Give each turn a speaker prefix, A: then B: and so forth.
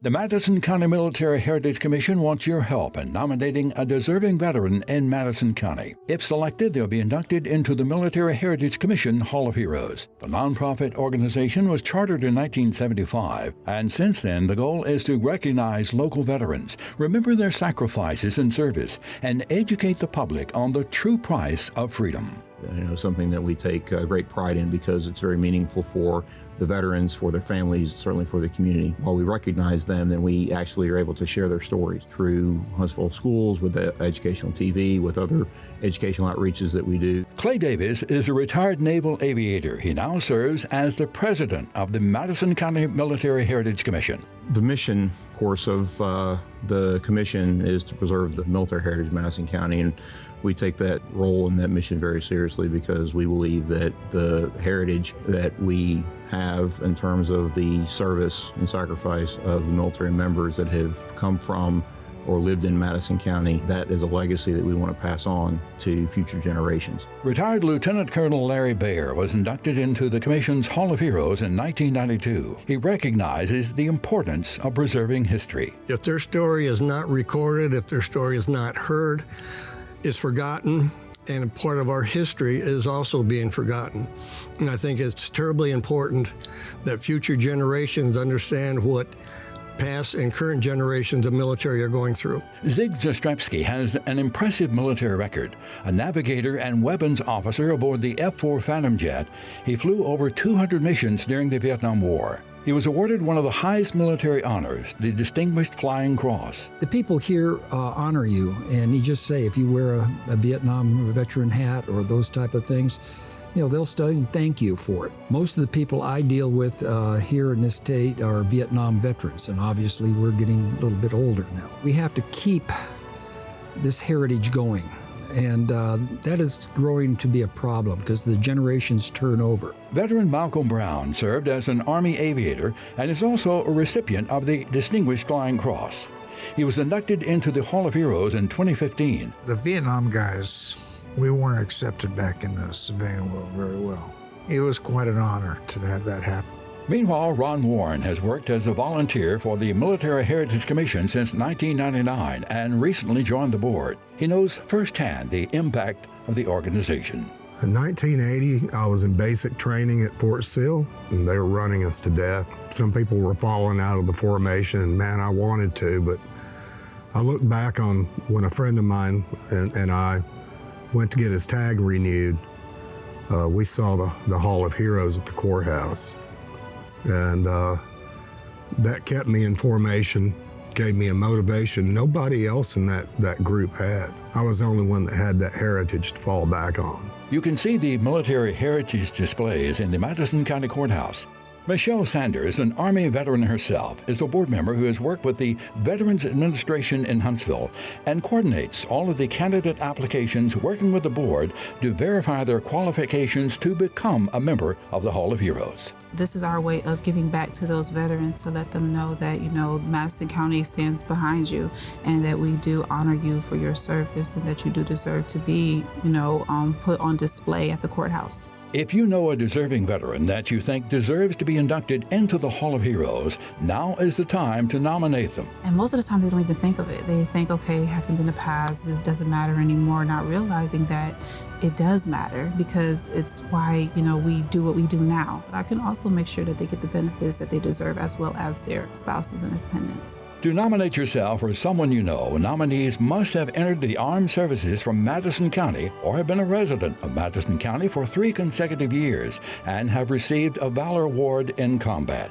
A: The Madison County Military Heritage Commission wants your help in nominating a deserving veteran in Madison County. If selected, they'll be inducted into the Military Heritage Commission Hall of Heroes. The nonprofit organization was chartered in 1975, and since then, the goal is to recognize local veterans, remember their sacrifices and service, and educate the public on the true price of freedom.
B: Something that we take great pride in because it's very meaningful for the veterans, for their families, certainly for the community. While we recognize them, then we actually are able to share their stories through Huntsville schools, with the educational TV, with other educational outreaches that we do.
A: Clay Davis is a retired naval aviator. He now serves as the president of the Madison County Military Heritage Commission.
B: The mission, of course, of the commission is to preserve the military heritage of Madison County, and we take that role and that mission very seriously because we believe that the heritage that we have in terms of the service and sacrifice of the military members that have come from or lived in Madison County, that is a legacy that we want to pass on to future generations.
A: Retired Lieutenant Colonel Larry Bayer was inducted into the Commission's Hall of Heroes in 1992. He recognizes the importance of preserving history.
C: If their story is not recorded, if their story is not heard, it's forgotten, and a part of our history is also being forgotten. And I think it's terribly important that future generations understand what past and current generations of military are going through.
A: Zig Zastremski has an impressive military record. A navigator and weapons officer aboard the F-4 Phantom jet, he flew over 200 missions during the Vietnam War. He was awarded one of the highest military honors, the Distinguished Flying Cross.
D: The people here honor you, and you just say if you wear a Vietnam veteran hat or those type of things, they'll still thank you for it. Most of the people I deal with here in this state are Vietnam veterans, and obviously we're getting a little bit older now. We have to keep this heritage going, and that is growing to be a problem because the generations turn over.
A: Veteran Malcolm Brown served as an Army aviator and is also a recipient of the Distinguished Flying Cross. He was inducted into the Hall of Heroes in 2015.
E: The Vietnam guys, we weren't accepted back in the civilian world very well. It was quite an honor to have that happen.
A: Meanwhile, Ron Warren has worked as a volunteer for the Military Heritage Commission since 1999 and recently joined the board. He knows firsthand the impact of the organization.
F: In 1980, I was in basic training at Fort Sill, and they were running us to death. Some people were falling out of the formation, and man, I wanted to, but I look back on when a friend of mine and I went to get his tag renewed. We saw the Hall of Heroes at the courthouse, and that kept me in formation, gave me a motivation nobody else in that group had. I was the only one that had that heritage to fall back on.
A: You can see the military heritage displays in the Madison County Courthouse. Michelle Sanders, an Army veteran herself, is a board member who has worked with the Veterans Administration in Huntsville and coordinates all of the candidate applications, working with the board to verify their qualifications to become a member of the Hall of Heroes.
G: This is our way of giving back to those veterans to let them know that, Madison County stands behind you and that we do honor you for your service and that you do deserve to be, put on display at the courthouse.
A: If you know a deserving veteran that you think deserves to be inducted into the Hall of Heroes, now is the time to nominate them.
G: And most of the time they don't even think of it. They think, okay, it happened in the past, it doesn't matter anymore, not realizing that it does matter because it's why, we do what we do now. But I can also make sure that they get the benefits that they deserve as well as their spouses and dependents.
A: To nominate yourself or someone you know, nominees must have entered the armed services from Madison County or have been a resident of Madison County for 3 consecutive years and have received a Valor Award in combat.